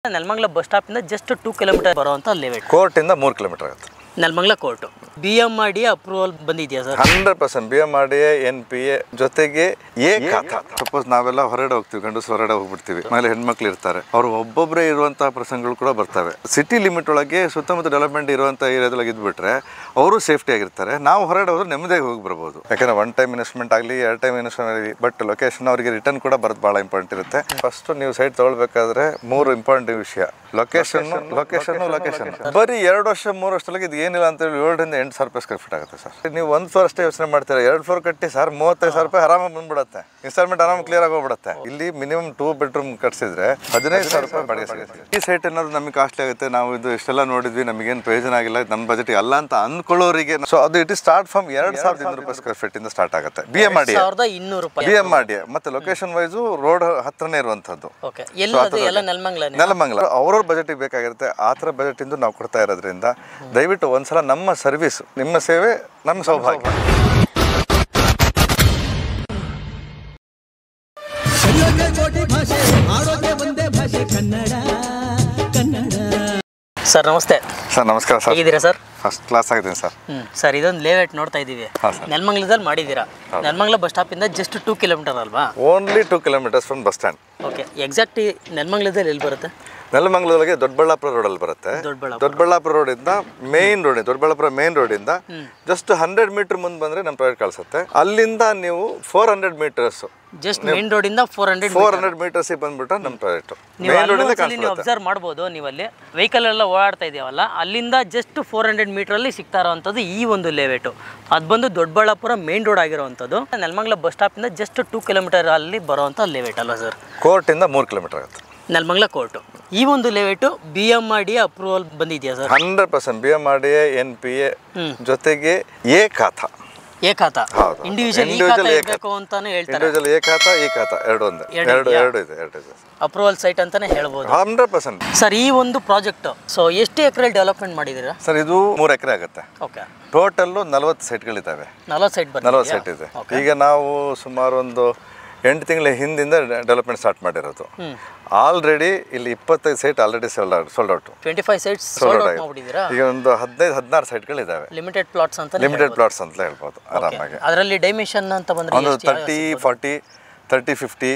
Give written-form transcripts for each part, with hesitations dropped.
Nelamangala bus stop ಇಂದ just 2 kilometre ಬರುವಂತ layout. Court ಇಂದ 3 ಕಿಲೋಮೀಟರ್ ಆಗುತ್ತೆ. ನೆಲಮಂಗಲ ಕೋರ್ಟ್ BMRDA ಅಪ್ರೂವಲ್ ಬಂದಿದೆಯಾ ಸರ್? 100% BMRDA NPA ಜೊತೆಗೆ ಸಪೋಸ್ ನಾವೆಲ್ಲ ಹೊರಗಡೆ ಹೋಗ್ತೀವಿ, ಗಂಡಸು ಹೊರಗಡೆ ಹೋಗ್ಬಿಡ್ತೀವಿ, ಆಮೇಲೆ ಹೆಣ್ಮಕ್ಳು ಇರ್ತಾರೆ, ಅವರು ಒಬ್ಬೊಬ್ಬರೇ ಇರುವಂತಹ ಪ್ರಸಂಗಗಳು ಕೂಡ ಬರ್ತವೆ. ಸಿಟಿ ಲಿಮಿಟ್ ಒಳಗೆ ಸುತ್ತಮುತ್ತ ಡೆವಲಪ್ಮೆಂಟ್ ಇರುವಂತ ಏರಿಯಾದೊಳಗೆ ಇದ್ಬಿಟ್ರೆ ಅವರು ಸೇಫ್ಟಿ ಆಗಿರ್ತಾರೆ, ನಾವು ಹೊರಗಡೆ ಹೋದ್ರೆ ನೆಮ್ಮದಿಯಾಗಿ ಹೋಗಿ ಬರ್ಬೋದು. ಯಾಕಂದ್ರೆ 1 ಟೈಮ್ ಇನ್ವೆಸ್ಟ್ಮೆಂಟ್ ಆಗಲಿ 2 ಟೈಮ್ ಇನ್ವೆಸ್ಟ್ಮೆಂಟ್ ಆಗಲಿ, ಬಟ್ ಲೊಕೇಶನ್ ಅವರಿಗೆ ರಿಟರ್ನ್ ಕೂಡ ಬರೋದು ಭಾಳ ಇಂಪಾರ್ಟೆಂಟ್ ಇರುತ್ತೆ. ಫಸ್ಟ್ ನೀವು ಸೈಟ್ ತಗೊಳ್ಬೇಕಾದ್ರೆ 3 ಇಂಪಾರ್ಟೆಂಟ್ ವಿಷಯ: ಲೊಕೇಶನ್. ಬರೀ 2 ವರ್ಷ 3 ವರ್ಷದೊಳಗೆ ಇದು ಏನಿಲ್ಲ ಅಂತ ಹೇಳಿ 7 ರಿಂದ 8 ಸಾವಿರ ರೂಪಾಯಿ ಸ್ಕ್ವೇರ್ ಫೀಟ್ ಆಗುತ್ತೆ ಸರ್. ನೀವು 1 ಫ್ಲೋರ್ ಅಷ್ಟೇ ಯೋಚನೆ ಮಾಡ್ತೀರಾ, 2 ಫ್ಲೋರ್ ಕಟ್ಟಿ ಸರ್ 35 ಸಾವಿರ ರೂಪಾಯಿ ಆರಾಮಾಗಿ ಬಂದ್ಬಿಡುತ್ತೆ. ಇನ್ಸ್ಟಾಲ್ಮೆಂಟ್ ಆರಾಮ ಕ್ಲಿಯರ್ ಆಗಿ ಹೋಗ್ಬಿಡುತ್ತೆ. ಇಲ್ಲಿ ಮಿನಿಮಮ್ 2 ಬೆಡ್ರೂಮ್ ಕಟ್ಸಿದ್ರೆ 15 ಸಾವಿರ ರೂಪಾಯಿ ಬಾಡಿಗೆ ಸಿಗುತ್ತೆ. ಈ ಸೈಟ್ ಏನಾದ್ರು ನಮಗೆ ಕಾಸ್ಟ್ಲಿ ಆಗುತ್ತೆ, ನಾವು ಇದು ಇಷ್ಟೆಲ್ಲ ನೋಡಿದ್ವಿ, ನಮಗೇನು ಪ್ರಯೋಜನ ಆಗಿಲ್ಲ, ನಮ್ಮ ಬಜೆಟ್ ಅಲ್ಲ ಅಂತ ಅಂದ್ಕೊಳ್ಳೋರಿಗೆ, ಸೊ ಅದು ಇಟ್ ಇಸ್ ಸ್ಟಾರ್ಟ್ ಫ್ರಮ್ 2200 ರೂಪಾಯಿ ಸ್ಕ್ವೇರ್ ಫೀಟ್ ಇಂದ ಸ್ಟಾರ್ಟ್ ಆಗುತ್ತೆ. BMRDA ಮತ್ತೆ ಲೊಕೇಶನ್ ವೈಸ್ ರೋಡ್ ಹತ್ರನೇ ಇರುವಂತದ್ದು. ನೆಲಮಂಗಲ ಅವ್ರವ್ರ ಬಜೆಟ್ ಬೇಕಾಗಿರುತ್ತೆ. ಆ ಥರ ಬಜೆಟ್ ಇಂದ ನಾವು ಕೊಡ್ತಾ ಇರೋದ್ರಿಂದ ದಯವಿಟ್ಟು ಒಂದ್ಸಲ ನಮ್ಮ ಸರ್ವಿಸ್, ನಿಮ್ಮ ಸೇವೆ ನಮ್ಮ ಸೌಭಾಗ್ಯ. ಸರ್ ನಮಸ್ತೆ. ಸರ್ ನಮಸ್ಕಾರ ಸರ್. ಹೇಗಿದ್ದೀರಾ ಸರ್? ಫಸ್ಟ್ ಕ್ಲಾಸ್ ಆಗಿದ್ದೀನಿ ಸರ್. ಸರ್ ಇದೊಂದು ಲೇಔಟ್ ನೋಡ್ತಾ ಇದ್ದೀವಿ, ನೆಲಮಂಗಲದಲ್ಲಿ ಮಾಡಿದ್ದೀರಾ. ನೆಲಮಂಗಲ ಬಸ್ ಸ್ಟಾಪ್ ಇಂದ ಜಸ್ಟ್ 2 ಕಿಲೋಮೀಟರ್ ಅಲ್ವಾ? Only 2 kilometres from bus stand. Okay, exact ನೆಲಮಂಗಲದಲ್ಲಿ ಎಲ್ಲಿ ಬರುತ್ತೆ? ನೆಲಮಂಗಲದೊಳಗೆ ದೊಡ್ಡಬಳ್ಳಾಪುರ ರೋಡಲ್ಲಿ ಬರುತ್ತೆ. ದೊಡ್ಡಬಳ್ಳಾಪುರ ರೋಡಿಂದ ಮೇನ್ ರೋಡ್, ದೊಡ್ಡಬಳ್ಳಾಪುರ ಮೇನ್ ರೋಡಿಂದ ಜಸ್ಟ್ 100 ಮೀಟರ್ ಮುಂದೆ ಬಂದ್ರೆ ನಮ್ಮ ಪ್ರಾಡಕ್ಟ್ ಕಳಿಸುತ್ತೆ. ಅಲ್ಲಿಂದ ನೀವು 400 ಮೀಟರ್ಸ್, ಜಸ್ಟ್ ಮೇನ್ ರೋಡ್ ಇಂದ 400 ಮೀಟರ್ಸ್ ಬಂದ್ಬಿಟ್ರೆ ನಮ್ಮ ಪ್ರಾಡಕ್ಟ್ ನೀವು ಅಬ್ಸರ್ವ್ ಮಾಡ್ಬೋದು. ನೀವು ಅಲ್ಲಿ ವೆಹಿಕಲ್ ಎಲ್ಲ ಓಡಾಡ್ತಾ ಇದೆಯಲ್ಲ, ಅಲ್ಲಿಂದ ಜಸ್ಟ್ 400 ಮೀಟರ್ ಅಲ್ಲಿ ಸಿಗ್ತಾ ಇರೋವಂಥದ್ದು ಈ ಒಂದು ಲೇಔಟ್. ಅದು ಬಂದು ದೊಡ್ಡಬಳ್ಳಾಪುರ ಮೇನ್ ರೋಡ್ ಆಗಿರುವಂಥದ್ದು. ನೆಲಮಂಗಲ ಬಸ್ ಸ್ಟಾಪ್ ಇಂದ ಜಸ್ಟ್ 2 ಕಿಲೋಮೀಟರ್ ಅಲ್ಲಿ ಬರುವಂಥ ಲೇಔಟ್ ಅಲ್ವಾ ಸರ್? ಕೋರ್ಟ್ ಇಂದ 3 ಕಿಲೋಮೀಟರ್ ಆಗುತ್ತೆ ನೆಲಮಂಗಲ ಕೋರ್ಟ್. ಈ ಒಂದು ಲೇಔಟ್ BMRDA ಅಪ್ರೂವಲ್ ಬಂದಿದೆಯಾ ಸರ್? 100% BMRDA NPA ಜೊತೆಗೆ ಇಂಡಿವಿಜುವಲ್ ಅಂತಾನೆ ಹೇಳ್ತಾರೆ. ಎರಡು ಇದೆ ಅಪ್ರೂವಲ್ ಸೈಟ್ ಅಂತಾನೆ ಹೇಳ್ಬೋದು. 100% ಸರ್ ಈ ಒಂದು ಪ್ರಾಜೆಕ್ಟ್ ಸೊ ಎಷ್ಟು ಎಕರೆ ಡೆವಲಪ್ಮೆಂಟ್ ಮಾಡಿದ್ದೀರಾ ಸರ್? ಇದು 3 ಎಕರೆ ಆಗುತ್ತೆ. Okay, total 40 ಸೈಟ್ಗಳಿದ್ದಾವೆ. 40 ಸೈಟ್ ಇದೆ. ಈಗ ನಾವು ಸುಮಾರು ಒಂದು 8 ತಿಂಗಳ ಹಿಂದಿಂದ ಡೆವಲಪ್ಮೆಂಟ್ ಸ್ಟಾರ್ಟ್ ಮಾಡಿರೋದು. ಆಲ್ರೆಡಿ ಇಲ್ಲಿ 25 site already sold out. 25 sites sold out ಮಾಡಿದ್ದೀರಾ? ಈಗ ಒಂದು 15-16 ಸೈಟ್ಗಳಿದ್ದಾವೆ. ಲಿಮಿಟೆಡ್ ಪ್ಲಾಟ್ಸ್ ಅಂತ ಹೇಳ್ಬೋದು ಆರಾಮಾಗಿ. ಅದರಲ್ಲಿ ಡೈಮೆನ್ಷನ್ ಅಂತ ಬಂದ್ರೆ ಒಂದು 30-40, 30-50,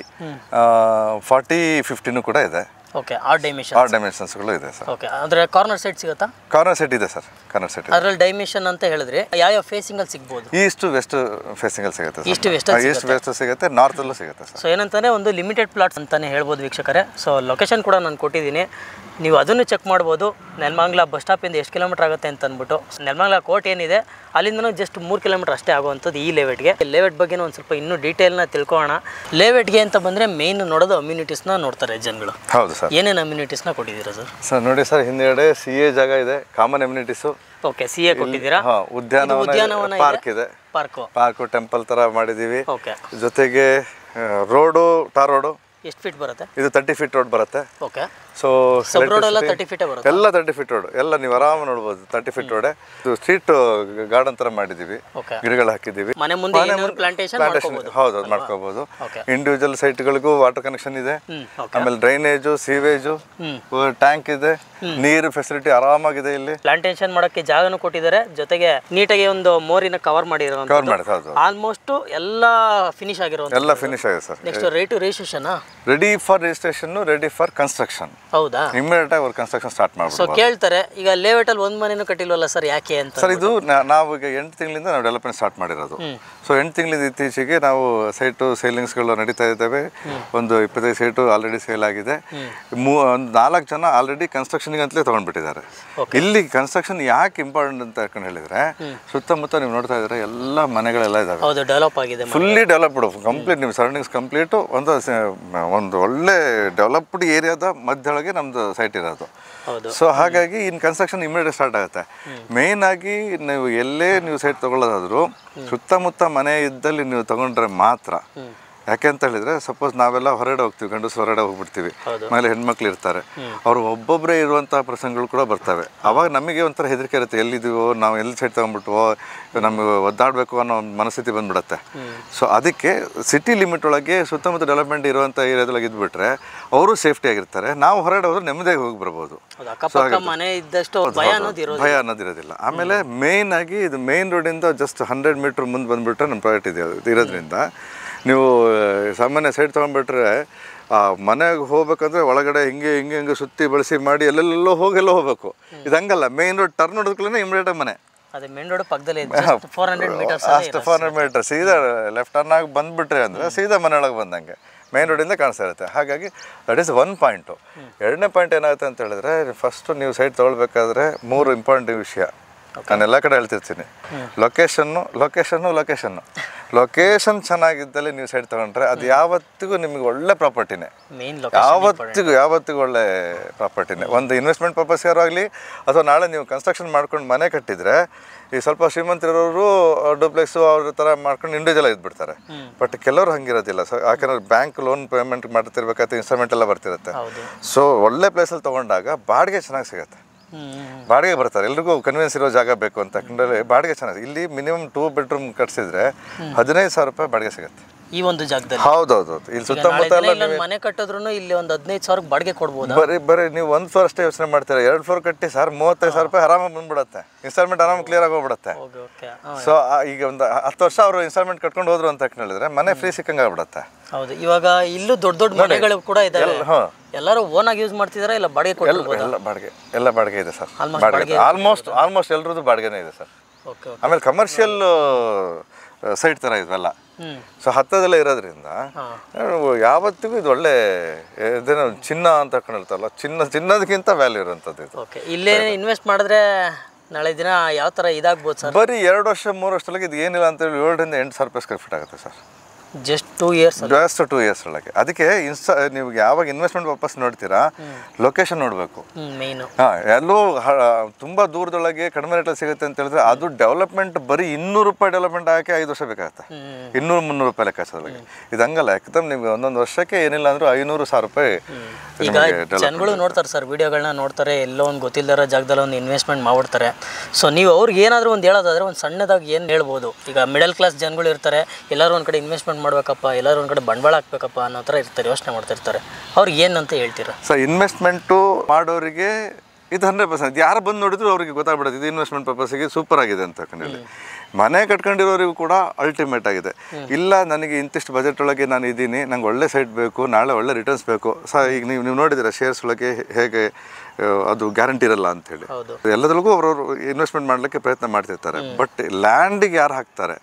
40-50 ಕೂಡ ಇದೆ. ಓಕೆ, ಆರ್ ಡೈಮೆನ್ಷನ್ಸ್ಗಳು ಇದೆ ಸರ್. ಓಕೆ, ಅಂದ್ರೆ ಕಾರ್ನರ್ ಸೈಟ್ ಸಿಗುತ್ತಾ? ಕಾರ್ನರ್ ಸೈಟ್ ಇದೆ ಸರ್, ಕಾರ್ನರ್ ಸೈಟ್. ಅದರಲ್ಲಿ ಡೈಮೆನ್ಷನ್ ಅಂತ ಹೇಳಿದ್ರೆ ಯಾವ ಫೇಸಿಂಗ್ ಅಲ್ಲಿ ಸಿಗಬಹುದು? ಈಸ್ಟ್ ವೆಸ್ಟ್ ಫೇಸಿಂಗ್ ಅಲ್ಲಿ ಸಿಗುತ್ತೆ. ಈಸ್ಟ್ ವೆಸ್ಟ್ ಸಿಗುತ್ತೆ, ನಾರ್ತ್ ಅಲ್ಲೂ ಸಿಗುತ್ತೆ ಸರ್. ಸೊ ಏನಂತಾನೆ ಒಂದು ಲಿಮಿಟೆಡ್ ಪ್ಲಾಟ್ಸ್ ಅಂತಾನೆ ಹೇಳ್ಬೋದು ವೀಕ್ಷಕರೇ. ಸೊ ಲೊಕೇಶನ್ ಕೂಡ ನಾನು ಕೊಟ್ಟಿದ್ದೀನಿ, ನೀವು ಅದನ್ನು ಚೆಕ್ ಮಾಡ್ಬೋದು. ನೆಲಮಂಗಲ ಬಸ್ ಸ್ಟಾಪಿಂದ ಎಷ್ಟು ಕಿಲೋಮೀಟರ್ ಆಗುತ್ತೆ ಅಂತ ಅಂದ್ಬಿಟ್ಟು. ನೆಲಮಂಗಲ ಕೋರ್ಟ್ ಏನಿದೆ ಅಲ್ಲಿಂದ ಜಸ್ಟ್ 3 ಕಿಲೋಮೀಟರ್ ಅಷ್ಟೇ ಆಗುವಂಥದ್ದು ಈ ಲೇಔಟ್ಗೆ. ಲೇಔಟ್ ಬಗ್ಗೆ ಒಂದು ಸ್ವಲ್ಪ ಇನ್ನೂ ಡೀಟೇಲ್ನ ತಿಳ್ಕೊಳ್ಳೋಣ. ಲೇಔಟ್ಗೆ ಅಂತ ಬಂದರೆ ಮೇನ್ ನೋಡೋದು ಅಮ್ಯುನಿಟೀಸ್ನ ನೋಡ್ತಾರೆ ಜನಗಳು. ಹೌದು ಸರ್. ಏನೇನು ಅಮ್ಯುನಿಟೀಸ್ನ ಕೊಟ್ಟಿದ್ದೀರಾ ಸರ್? ಸರ್ ನೋಡಿ ಸರ್, ಹಿಂದೆಗಡೆ CA ಜಾಗ ಇದೆ, ಕಾಮನ್ ಅಮ್ಯುನಿಟೀಸು. ಓಕೆ, CA ಕೊಟ್ಟಿದ್ದೀರಾ. ಉದ್ಯಾನವನ ಪಾರ್ಕ್ ಇದೆ, ಪಾರ್ಕು ಟೆಂಪಲ್ ಥರ ಮಾಡಿದ್ದೀವಿ. ಓಕೆ, ಜೊತೆಗೆ ರೋಡು, ಟಾರ್ ರೋಡು ಎಷ್ಟು ಫೀಟ್ ಬರುತ್ತೆ? ಇದು 30 ಫೀಟ್ ರೋಡ್ ಬರುತ್ತೆ. ಓಕೆ, ಸೊ ಸಬ್ ರೋಡ್ ಎಲ್ಲ 30 ಫೀಟ್ ಬರುತ್ತೆ. ಎಲ್ಲ 30 ಫೀಟ್ ರೋಡ್ ಎಲ್ಲ ನೀವು ಆರಾಮ ನೋಡ್ಬೋದು. 30 ಫೀಟ್ ರೋಡ್. ಸ್ಟ್ರೀಟ್ ಗಾರ್ಡನ್ ತರ ಮಾಡಿದೀವಿ, ಗಿಡಗಳು ಹಾಕಿದ್ದೀವಿ. ಮನೆ ಮುಂದೆ ಪ್ಲಾಂಟೇಶನ್ ಹೌದು, ಮಾಡ್ಕೋಬಹುದು. ಇಂಡಿವಿಜುವಲ್ ಸೈಟ್ಗಳಿಗೂ ವಾಟರ್ ಕನೆಕ್ಷನ್ ಇದೆ, ಆಮೇಲೆ ಡ್ರೈನೇಜು, ಸೀವೇಜು, ಟ್ಯಾಂಕ್ ಇದೆ, ನೀರು ಫೆಸಿಲಿಟಿ ಆರಾಮಾಗಿದೆ. ಇಲ್ಲಿ ಪ್ಲಾಂಟೇಶನ್ ಮಾಡಕ್ಕೆ ಜಾಗನೂ ಕೊಟ್ಟಿದ್ದಾರೆ, ಜೊತೆಗೆ ನೀಟಾಗಿ ಒಂದು ಮೋರಿನ ಕವರ್ ಮಾಡಿರೋ ಆಲ್ಮೋಸ್ಟ್ ಎಲ್ಲ ಫಿನಿಶ್ ಆಗಿರೋ ಎಲ್ಲ ಫಿನಿಶ್ ಆಗಿದೆ sir. Next registration ready for registration, ready for construction. ಹೌದಾ? ಇಮಿಡಿಯೇಟ್ ಆಗಿ ಅವ್ರು ಕನ್ಸ್ಟ್ರಕ್ಷನ್ ಸ್ಟಾರ್ಟ್ ಮಾಡ್ಬೋದು. ಸೊ ಕೇಳ್ತಾರೆ, ಈಗ ಲೇಔಟ್ ಅಲ್ಲಿ ಒಂದು ಮನೆನೂ ಕಟ್ಟಿಲ್ವಲ್ಲ ಸರ್, ಯಾಕೆ ಅಂತ? ಸರ್ ಇದು ನಾವು ಈಗ 8 ತಿಂಗಳಿಂದ ನಾವು ಡೆವಲಪ್ಮೆಂಟ್ ಸ್ಟಾರ್ಟ್ ಮಾಡಿರೋದು. ಸೊ 8 ತಿಂಗಳಿಂದ ಇತ್ತೀಚೆಗೆ ನಾವು ಸೈಟು ಸೇಲಿಂಗ್ಸ್ಗಳು ನಡೀತಾ ಇದ್ದಾವೆ. ಒಂದು 25 ಸೈಟು ಆಲ್ರೆಡಿ ಸೇಲ್ ಆಗಿದೆ. ಒಂದು 4 ಜನ ಆಲ್ರೆಡಿ ಕನ್ಸ್ಟ್ರಕ್ಷನ್ಗೆ ಅಂತಲೇ ತೊಗೊಂಡ್ಬಿಟ್ಟಿದ್ದಾರೆ. ಇಲ್ಲಿ ಕನ್ಸ್ಟ್ರಕ್ಷನ್ ಯಾಕೆ ಇಂಪಾರ್ಟೆಂಟ್ ಅಂತ ಯಾಕಂತ ಹೇಳಿದ್ರೆ, ಸುತ್ತಮುತ್ತ ನೀವು ನೋಡ್ತಾ ಇದ್ರೆ ಎಲ್ಲ ಮನೆಗಳೆಲ್ಲ ಇದಾವೆ, ಡೆವಲಪ್ ಆಗಿದೆ, ಫುಲ್ಲಿ ಡೆವಲಪ್ಡ್, ಕಂಪ್ಲೀಟ್ ನಿಮ್ಮ ಸರೌಂಡಿಂಗ್ಸ್ ಕಂಪ್ಲೀಟು ಒಂದು ಒಳ್ಳೆ ಡೆವಲಪ್ಡ್ ಏರಿಯಾದ ಮಧ್ಯೊಳಗೆ ನಮ್ದು ಸೈಟ್ ಇರೋದು. ಸೊ ಹಾಗಾಗಿ ಇನ್ ಕನ್ಸ್ಟ್ರಕ್ಷನ್ ಇಮಿಡಿಯೇಟ್ ಸ್ಟಾರ್ಟ್ ಆಗುತ್ತೆ. ಮೇನ್ ಆಗಿ ನೀವು ಎಲ್ಲೇ ನೀವು ಸೈಟ್ ತಗೊಳ್ಳೋದಾದ್ರು ಸುತ್ತಮುತ್ತ ಮನೆ ಇದ್ದಲ್ಲಿ ನೀವು ತಗೊಂಡ್ರೆ ಮಾತ್ರ ಯಾಕೆ ಅಂತ ಹೇಳಿದರೆ ಸಪೋಸ್ ನಾವೆಲ್ಲ ಹೊರಗಡೆ ಹೋಗ್ತೀವಿ, ಗಂಡಸರು ಹೊರಗಡೆ ಹೋಗ್ಬಿಡ್ತೀವಿ, ಮನೇಲಿ ಹೆಣ್ಮಕ್ಳು ಇರ್ತಾರೆ, ಅವರು ಒಬ್ಬೊಬ್ಬರೇ ಇರುವಂಥ ಪ್ರಸಂಗಗಳು ಕೂಡ ಬರ್ತವೆ. ಆವಾಗ ನಮಗೆ ಒಂಥರ ಹೆದರಿಕೆ ಇರುತ್ತೆ, ಎಲ್ಲಿದ್ದೀವೋ ನಾವು ಎಲ್ಲಿ ಸೈಡ್ ತೊಗೊಂಡ್ಬಿಟ್ವೋ, ನಮಗೆ ಒದ್ದಾಡಬೇಕು ಅನ್ನೋ ಒಂದು ಮನಸ್ಥಿತಿ ಬಂದ್ಬಿಡುತ್ತೆ. ಸೊ ಅದಕ್ಕೆ ಸಿಟಿ ಲಿಮಿಟ್ ಒಳಗೆ ಸುತ್ತಮುತ್ತ ಡೆವಲಪ್ಮೆಂಟ್ ಇರುವಂಥ ಏರಿಯಾದೊಳಗೆ ಇದ್ಬಿಟ್ರೆ ಅವರು ಸೇಫ್ಟಿ ಆಗಿರ್ತಾರೆ, ನಾವು ಹೊರಗಡೆ ಹೋದ್ರೆ ನೆಮ್ಮದಿಯಾಗಿ ಹೋಗಿ ಬರ್ಬೋದು. ಭಯ ಅನ್ನೋದಿರೋದಿಲ್ಲ. ಆಮೇಲೆ ಮೇಯ್ನ್ ಆಗಿ ಇದು ಮೇನ್ ರೋಡಿಂದ ಜಸ್ಟ್ 100 ಮೀಟ್ರ್ ಮುಂದೆ ಬಂದುಬಿಟ್ರೆ ನಮ್ಮ ಪ್ರಾಜೆಕ್ಟ್ ಇದೆ ಇರೋದ್ರಿಂದ ನೀವು ಸಾಮಾನ್ಯ ಸೈಡ್ ತೊಗೊಂಡ್ಬಿಟ್ರೆ ಮನೆಗೆ ಹೋಗ್ಬೇಕಂದ್ರೆ ಒಳಗಡೆ ಹಿಂಗೆ ಸುತ್ತಿ ಬಳಸಿ ಮಾಡಿ ಎಲ್ಲೆಲ್ಲೋ ಹೋಗಬೇಕು. ಇದು ಹಂಗಲ್ಲ, ಮೇನ್ ರೋಡ್ ಟರ್ನ್ ಹೊಡೆದ್ಕೊಳ್ಳೇ ಇಮಿಡಿಯೇಟಾಗಿ ಮನೆ. ಅದೇ ಮೇನ್ ರೋಡ್ ಪಕ್ಕದಲ್ಲಿ ಅಷ್ಟು 400 ಮೀಟರ್ ಸೀದಾ ಲೆಫ್ಟ್ ಟರ್ನ್ ಆಗಿ ಬಂದುಬಿಟ್ರೆ ಅಂದರೆ ಸೀದಾ ಮನೆಯೊಳಗೆ ಬಂದಂಗೆ ಮೇನ್ ರೋಡಿಂದ ಕಾಣಿಸ್ತಾ ಇರುತ್ತೆ. ಹಾಗಾಗಿ ದಟ್ ಈಸ್ ಒನ್ ಪಾಯಿಂಟು. ಎರಡನೇ ಪಾಯಿಂಟ್ ಏನಾಗುತ್ತೆ ಅಂತ ಹೇಳಿದ್ರೆ, ಫಸ್ಟು ನೀವು ಸೈಟ್ ತೊಗೊಳ್ಬೇಕಾದ್ರೆ 3 ಇಂಪಾರ್ಟೆಂಟ್ ವಿಷಯ ನಾನು ಎಲ್ಲ ಕಡೆ ಹೇಳ್ತಿರ್ತೀನಿ. ಲೊಕೇಶನ್ ಚೆನ್ನಾಗಿದ್ದಲ್ಲಿ ನೀವು ಸೈಟ್ ತೊಗೊಂಡ್ರೆ ಅದು ಯಾವತ್ತಿಗೂ ನಿಮಗೆ ಒಳ್ಳೆ ಪ್ರಾಪರ್ಟಿನೇ, ಯಾವತ್ತಿಗೂ ಒಳ್ಳೆ ಪ್ರಾಪರ್ಟಿನೇ. ಒಂದು ಇನ್ವೆಸ್ಟ್ಮೆಂಟ್ ಪರ್ಪಸ್ಗಾರು ಆಗಲಿ ಅಥವಾ ನಾಳೆ ನೀವು ಕನ್ಸ್ಟ್ರಕ್ಷನ್ ಮಾಡ್ಕೊಂಡು ಮನೆ ಕಟ್ಟಿದರೆ, ಈ ಸ್ವಲ್ಪ ಶ್ರೀಮಂತರಿರೋರು ಡೂಪ್ಲೆಕ್ಸು ಅವ್ರ ಥರ ಮಾಡ್ಕೊಂಡು ಇಂಡಿವಿಜುವಲ್ ಆಗಿದ್ಬಿಡ್ತಾರೆ. ಬಟ್ ಕೆಲವರು ಹಂಗಿರೋದಿಲ್ಲ. ಸೊ ಯಾಕಂದ್ರೆ ಬ್ಯಾಂಕ್ ಲೋನ್ ಪೇಮೆಂಟ್ ಮಾಡ್ತಿರ್ಬೇಕಾದ್ರೆ ಇನ್ಸ್ಟಾಲ್ಮೆಂಟ್ ಎಲ್ಲ ಬರ್ತಿರುತ್ತೆ. ಸೊ ಒಳ್ಳೆ ಪ್ಲೇಸಲ್ಲಿ ತೊಗೊಂಡಾಗ ಬಾಡಿಗೆ ಚೆನ್ನಾಗಿ ಸಿಗುತ್ತೆ, ಬಾಡಿಗೆ ಬರ್ತಾರೆ. ಎಲ್ರಿಗೂ ಕನ್ವಿನ್ಸ್ ಇರೋ ಜಾಗ ಬೇಕು ಅಂತ ಯಾಕಂದರೆ ಬಾಡಿಗೆ ಚೆನ್ನಾಗಿ. ಇಲ್ಲಿ ಮಿನಿಮಮ್ 2 ಬೆಡ್ರೂಮ್ ಕಟ್ಸಿದ್ರೆ 15,000 ರೂಪಾಯಿ ಬಾಡಿಗೆ ಸಿಗುತ್ತೆ ಈ ಒಂದು ಜಾಗದಲ್ಲಿ. ಹೌದೌದು. ಇಲ್ಲಿ ಸುತ್ತಮುತ್ತ ಎಲ್ಲ ಮನೆ ಕಟ್ಟಿದ್ರು ಇಲ್ಲಿ ಒಂದು 15,000 ಬಾಡಿಗೆ ಕೊಡ್ಬೋದು. ಬರೀ ನೀವು 1 ಫ್ಲೋರ್ ಅಷ್ಟೇ ಯೋಚನೆ ಮಾಡ್ತೀರಾ, 2 ಫ್ಲೋರ್ ಕಟ್ಟಿ ಸರ್ 35,000 ರೂಪಾಯಿ ಆರಾಮಾಗಿ ಬಂದ್ಬಿಡುತ್ತೆ. ಇನ್ಸ್ಟಾಲ್ಮೆಂಟ್ ಆರಾಮಾಗಿ ಕ್ಲಿಯರ್ ಆಗಿ ಹೋಗ್ಬಿಡುತ್ತೆ. ಸೊ ಈಗ ಒಂದು 10 ವರ್ಷ ಅವರು ಇನ್ಸ್ಟಾಲ್ಮೆಂಟ್ ಕಟ್ಕೊಂಡು ಹೋದ್ರು ಅಂತ ಹೇಳಿದ್ರೆ ಮನೆ ಫ್ರೀ ಸಿಕ್ಕಂಗೆ ಆಗ್ಬಿಡುತ್ತೆ. ಹೌದು. ಇವಾಗ ಇಲ್ಲೂ ದೊಡ್ಡ ಮನೆಗಳು ಕೂಡ ಇದಾವೆ. ಎಲ್ಲರೂ ಓನ್ ಆಗಿ ಯೂಸ್ ಮಾಡ್ತಿದಾರೆ, ಇಲ್ಲ ಬಾಡಿಗೆ ಕೊಡ್ಬೋದು? ಎಲ್ಲ ಬಾಡಿಗೆ ಇದೆ ಸರ್. ಆಲ್ಮೋಸ್ಟ್ ಎಲ್ರದ್ದು ಬಾಡಿಗೆನೇ ಇದೆ ಸರ್. ಆಮೇಲೆ ಕಮರ್ಷಿಯಲ್ ಸೈಟ್ ಥರ ಇದ್ವಲ್ಲ, ಸೊ ಹತ್ತದೆಲ್ಲ ಇರೋದ್ರಿಂದ ಯಾವತ್ತಿಗೂ ಇದು ಒಳ್ಳೆ ಇದೇನೋ ಚಿನ್ನ ಅಂತ ಹೇಳ್ತಾರಲ್ಲ, ಚಿನ್ನದಕ್ಕಿಂತ ವ್ಯಾಲ್ಯೂ ಇರೋಂಥದ್ದು ಇದು. ಇಲ್ಲೇ ಇನ್ವೆಸ್ಟ್ ಮಾಡಿದ್ರೆ ನಾಳೆ ದಿನ ಯಾವ ಥರ ಇದಾಗ್ಬೋದು ಸರ್? ಬರೀ 2 ವರ್ಷ 3 ವರ್ಷದೊಳಗೆ ಇದು ಏನಿಲ್ಲ ಅಂತೇಳಿ 7,000 ರಿಂದ 8,000 ರೂಪಾಯಿ ಸ್ಕ್ವೇರ್ ಫೀಟ್ ಆಗುತ್ತೆ ಸರ್. ಜಸ್ಟ್ 2 ಇಯರ್ಸ್ ಒಳಗೆ. ಅದಕ್ಕೆ ನೀವು ಯಾವಾಗ ಇನ್ವೆಸ್ಟ್ಮೆಂಟ್ ವಾಪಸ್ ನೋಡ್ತೀರಾ, ಲೊಕೇಶನ್ ನೋಡಬೇಕು. ಎಲ್ಲೋ ತುಂಬ ದೂರದೊಳಗೆ ಕಡಿಮೆ ರೇಟಲ್ಲಿ ಸಿಗುತ್ತೆ ಅಂತ ಹೇಳಿದ್ರೆ ಅದು ಡೆವಲಪ್ಮೆಂಟ್ ಬರೀ 200 ರೂಪಾಯಿ ಡೆವಲಪ್ಮೆಂಟ್ ಆಗಕ್ಕೆ 5 ವರ್ಷ ಬೇಕಾಗುತ್ತೆ. 200-300 ರೂಪಾಯಿ ಲೆಕ್ಕಾಚಾರದೊಳಗೆ. ಇದು ಹಂಗಲ್ಲ, ಯಾಕಂದ್ರೆ ನಿಮ್ಗೆ ಒಂದೊಂದು ವರ್ಷಕ್ಕೆ ಏನಿಲ್ಲ ಅಂದ್ರೂ 500-1,000 ರೂಪಾಯಿ. ಈಗ ಜನಗಳು ನೋಡ್ತಾರೆ ಸರ್, ವಿಡಿಯೋಗಳನ್ನ ನೋಡ್ತಾರೆ, ಎಲ್ಲೋ ಒಂದು ಗೊತ್ತಿಲ್ಲದ ಜಾಗದಲ್ಲಿ ಒಂದು ಇನ್ವೆಸ್ಟ್ಮೆಂಟ್ ಮಾಡ್ಬಿಡ್ತಾರೆ. ಸೊ ನೀವು ಅವ್ರಿಗೆ ಏನಾದರೂ ಒಂದು ಹೇಳೋದಾದ್ರೆ ಒಂದು ಸಣ್ಣದಾಗಿ ಏನು ಹೇಳ್ಬೋದು? ಈಗ ಮಿಡಲ್ ಕ್ಲಾಸ್ ಜನಗಳು ಇರ್ತಾರೆ, ಎಲ್ಲರೂ ಒಂದು ಕಡೆ ಇನ್ವೆಸ್ಟ್ಮೆಂಟ್ ಮಾಡ್ಬೇಕಪ್ಪ, ಎಲ್ಲರೂ ಒಂದು ಕಡೆ ಬಂಡವಾಳ ಹಾಕ್ಬೇಕಪ್ಪ ಅನ್ನೋ ಥರ ಇರ್ತಾರೆ, ಯೋಚನೆ ಮಾಡ್ತಿರ್ತಾರೆ. ಅವ್ರಿಗೆ ಏನಂತ ಹೇಳ್ತೀರಾ? ಸೊ ಇನ್ವೆಸ್ಟ್ಮೆಂಟು ಮಾಡೋರಿಗೆ ಇದು 100%. ಯಾರು ಬಂದು ನೋಡಿದ್ರು ಅವ್ರಿಗೆ ಗೊತ್ತಾಗ್ಬಿಡುತ್ತೆ ಇದು ಇನ್ವೆಸ್ಟ್ಮೆಂಟ್ ಪರ್ಪಸ್ಸಿಗೆ ಸೂಪರ್ ಆಗಿದೆ ಅಂತ ಹೇಳಿ. ಮನೆ ಕಟ್ಕೊಂಡಿರೋರಿಗೂ ಕೂಡ ಅಲ್ಟಿಮೇಟ್ ಆಗಿದೆ. ಇಲ್ಲ ನನಗೆ ಇಂತಿಷ್ಟು ಬಜೆಟ್ ಒಳಗೆ ನಾನು ಇದ್ದೀನಿ, ನಂಗೆ ಒಳ್ಳೆ ಸೈಟ್ ಬೇಕು, ನಾಳೆ ಒಳ್ಳೆ ರಿಟರ್ನ್ಸ್ ಬೇಕು. ಈಗ ನೀವು ನೋಡಿದ್ದೀರಾ ಶೇರ್ಸ್ ಒಳಗೆ ಹೇಗೆ ಅದು ಗ್ಯಾರಂಟಿ ಇರಲ್ಲ ಅಂಥೇಳಿ. ಎಲ್ಲದರಲ್ಲೂ ಅವರವರು ಇನ್ವೆಸ್ಟ್ಮೆಂಟ್ ಮಾಡಲಿಕ್ಕೆ ಪ್ರಯತ್ನ ಮಾಡ್ತಿರ್ತಾರೆ. ಬಟ್ ಲ್ಯಾಂಡಿಗೆ ಯಾರು ಹಾಕ್ತಾರೆ,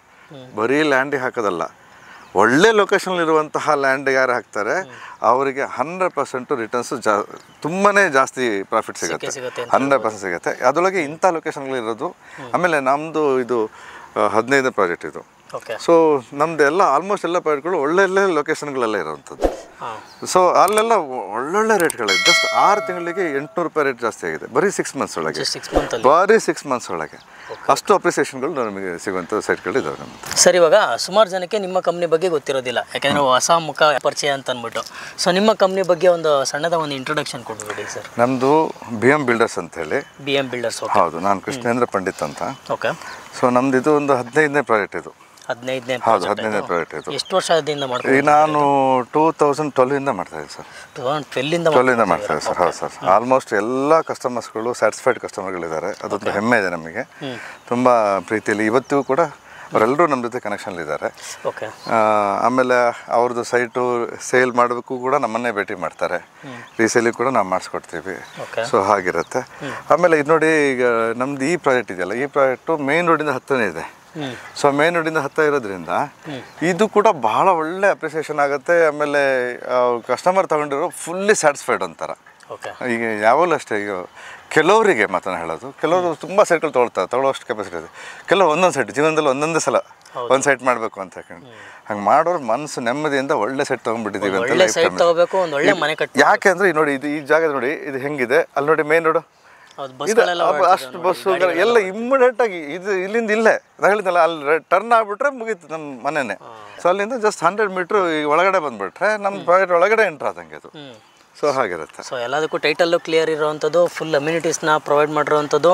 ಬರೀ ಲ್ಯಾಂಡಿಗೆ ಹಾಕೋದಲ್ಲ, ಒಳ್ಳೆ ಲೊಕೇಶನಲ್ಲಿರುವಂತಹ ಲ್ಯಾಂಡ್ ಯಾರು ಹಾಕ್ತಾರೆ ಅವರಿಗೆ 100% ರಿಟರ್ನ್ಸು ತುಂಬಾ ಜಾಸ್ತಿ ಪ್ರಾಫಿಟ್ ಸಿಗುತ್ತೆ, 100% ಸಿಗುತ್ತೆ. ಅದರೊಳಗೆ ಇಂಥ ಲೊಕೇಶನ್ಗಳಿರೋದು. ಆಮೇಲೆ ನಮ್ಮದು ಇದು 15ನೇ ಪ್ರಾಜೆಕ್ಟ್ ಇದು. ಸೊ ನಮ್ಮದು ಎಲ್ಲ ಆಲ್ಮೋಸ್ಟ್ ಎಲ್ಲ ಪ್ರಾಜೆಕ್ಟ್ಗಳು ಒಳ್ಳೊಳ್ಳೆ ಲೊಕೇಶನ್ಗಳೆಲ್ಲ ಇರೋವಂಥದ್ದು. ಸೊ ಅಲ್ಲೆಲ್ಲ ಒಳ್ಳೊಳ್ಳೆ ರೇಟ್ಗಳಿದೆ. ಜಸ್ಟ್ 6 ತಿಂಗಳಿಗೆ 800 ರೂಪಾಯಿ ರೇಟ್ ಜಾಸ್ತಿ ಆಗಿದೆ ಬರೀ 6 ಮಂತ್ಸ್ ಒಳಗೆ. ಬರೀ 6 ಮಂತ್ಸ್ ಒಳಗೆ ಅಷ್ಟು ಅಪ್ರಿಸಿಯೇಷನ್ಗಳು ನಮಗೆ ಸಿಗುವಂಥ ಸೈಟ್ಗಳಿದ್ದಾವೆ ನಮ್ಮದು. ಸರ್, ಇವಾಗ ಸುಮಾರು ಜನಕ್ಕೆ ನಿಮ್ಮ ಕಂಪ್ನಿ ಬಗ್ಗೆ ಗೊತ್ತಿರೋದಿಲ್ಲ, ಯಾಕೆಂದರೆ ಹೊಸ ಮುಖ ಪರಿಚಯ ಅಂತ ಅಂದ್ಬಿಟ್ಟು. ಸೊ ನಿಮ್ಮ ಕಂಪ್ನಿ ಬಗ್ಗೆ ಒಂದು ಸಣ್ಣದ ಒಂದು ಇಂಟ್ರೊಡಕ್ಷನ್ ಕೊಟ್ಬಿಡಿ ಸರ್. ನಮ್ಮದು BM ಬಿಲ್ಡರ್ಸ್ ಅಂತ ಹೇಳಿ. BM builders. ಹೌದು, ನಾನು ಕೃಷ್ಣೇಂದ್ರ ಪಂಡಿತ್ ಅಂತ. ಓಕೆ. ಸೊ ನಮ್ದು ಇದು ಒಂದು 15ನೇ ಪ್ರಾಜೆಕ್ಟ್ ಇದು. 15ನೇ? ಹೌದು, 15ನೇ ಪ್ರಾಜೆಕ್ಟ್ ಇದು. ಎಷ್ಟು ವರ್ಷದಿಂದ ಮಾಡ್ತೀವಿ? ನಾನು 2012 ಮಾಡ್ತಾ ಇದ್ದೀನಿ ಸರ್. 12 ಮಾಡ್ತಾ ಇದ್ದೀನಿ ಸರ್. ಹೌದು ಸರ್. ಆಲ್ಮೋಸ್ಟ್ ಎಲ್ಲ ಕಸ್ಟಮರ್ಸ್ಗಳು ಸ್ಯಾಟಿಸ್ಫೈಡ್ ಕಸ್ಟಮರ್ಗಳಿದ್ದಾರೆ. ಅದೊಂದು ಹೆಮ್ಮೆ ಇದೆ ನಮಗೆ, ತುಂಬ ಪ್ರೀತಿಯಲ್ಲಿ ಇವತ್ತಿಗೂ ಕೂಡ ಅವರೆಲ್ಲರೂ ನಮ್ಮ ಜೊತೆ ಕನೆಕ್ಷನ್ಲಿದ್ದಾರೆ. ಆಮೇಲೆ ಅವ್ರದ್ದು ಸೈಟು ಸೇಲ್ ಮಾಡೋದಕ್ಕೂ ಕೂಡ ನಮ್ಮನ್ನೇ ಭೇಟಿ ಮಾಡ್ತಾರೆ, ರೀಸೇಲಿಗೆ ಕೂಡ ನಾವು ಮಾಡಿಸ್ಕೊಡ್ತೀವಿ. ಸೊ ಹಾಗಿರುತ್ತೆ. ಆಮೇಲೆ ಇದು ನೋಡಿ, ಈಗ ನಮ್ದು ಈ ಪ್ರಾಜೆಕ್ಟ್ ಇದೆಯಲ್ಲ, ಈ ಪ್ರಾಜೆಕ್ಟು ಮೇನ್ ರೋಡಿಂದ ಹತ್ತನೇ ಇದೆ. ಸೊ ಮೇನ್ ರೋಡಿಂದ ಹತ್ತ ಇರೋದ್ರಿಂದ ಇದು ಕೂಡ ಬಹಳ ಒಳ್ಳೆ ಅಪ್ರಿಸಿಯೇಷನ್ ಆಗುತ್ತೆ. ಆಮೇಲೆ ಕಸ್ಟಮರ್ ತಗೊಂಡಿರೋ ಫುಲ್ಲಿ ಸ್ಯಾಟಿಸ್ಫೈಡ್ ಅಂತಾರೆ. ಈಗ ಯಾವಾಗಲೂ ಅಷ್ಟೇ, ಈಗ ಕೆಲವರಿಗೆ ಮಾತನ್ನು ಹೇಳೋದು, ಕೆಲವರು ತುಂಬ ಸೈಟ್ಗಳು ತೊಗೊಳ್ಳೋಷ್ಟು ಕೆಪಾಸಿಟಿ ಇದೆ. ಕೆಲವರು ಒಂದೊಂದು ಸೈಟ್ ಜೀವನದಲ್ಲಿ ಒಂದೊಂದೇ ಸಲ ಒಂದು ಸೈಟ್ ಮಾಡಬೇಕು ಅಂತ ಹೇಳ್ಕೊಂಡು ಹಂಗೆ ಮಾಡೋರು ಮನಸ್ಸು ನೆಮ್ಮದಿಯಿಂದ ಒಳ್ಳೆ ಸೈಟ್ ತೊಗೊಂಡ್ಬಿಟ್ಟಿದ್ದೀವಿ ಅಂತ. ಯಾಕೆ ಅಂದರೆ ನೋಡಿ, ಇದು ಈ ಜಾಗ ನೋಡಿ, ಇದು ಹೆಂಗಿದೆ ಅಲ್ಲಿ ನೋಡಿ, ಮೇನ್ ರೋಡು ಹೌದು, ಇದು ಬಸ್ಗಳೆಲ್ಲ ಅಷ್ಟು ಬಸ್ಸುಗಳು ಎಲ್ಲ ಇಮ್ಮಿಡಿಯೇಟ್ ಆಗಿ ಇದು ಇಲ್ಲಿಂದ ಇಲ್ಲೇ ನಾನು ಹೇಳಿದ್ನಲ್ಲ, ಅಲ್ಲಿ ಟರ್ನ್ ಆಗ್ಬಿಟ್ರೆ ಮುಗೀತು ನಮ್ಮ ಮನೆಯೇ. ಸೊ ಅಲ್ಲಿಂದ ಜಸ್ಟ್ 100 ಮೀಟ್ರ್ ಒಳಗಡೆ ಬಂದ್ಬಿಟ್ರೆ ನಮ್ಮ ಪ್ರಾಜೆಕ್ಟ್ ಒಳಗಡೆ ಎಂಟ್ರ್ ಆದಂಗೆ ಅದು. ಸೊ ಹಾಗಿರುತ್ತೆ. ಸೊ ಎಲ್ಲದಕ್ಕೂ ಟೈಟಲ್ಲು ಕ್ಲಿಯರ್ ಇರೋವಂಥದ್ದು, ಫುಲ್ ಅಮ್ಯುನಿಟೀಸ್ನ ಪ್ರೊವೈಡ್ ಮಾಡಿರೋವಂಥದ್ದು,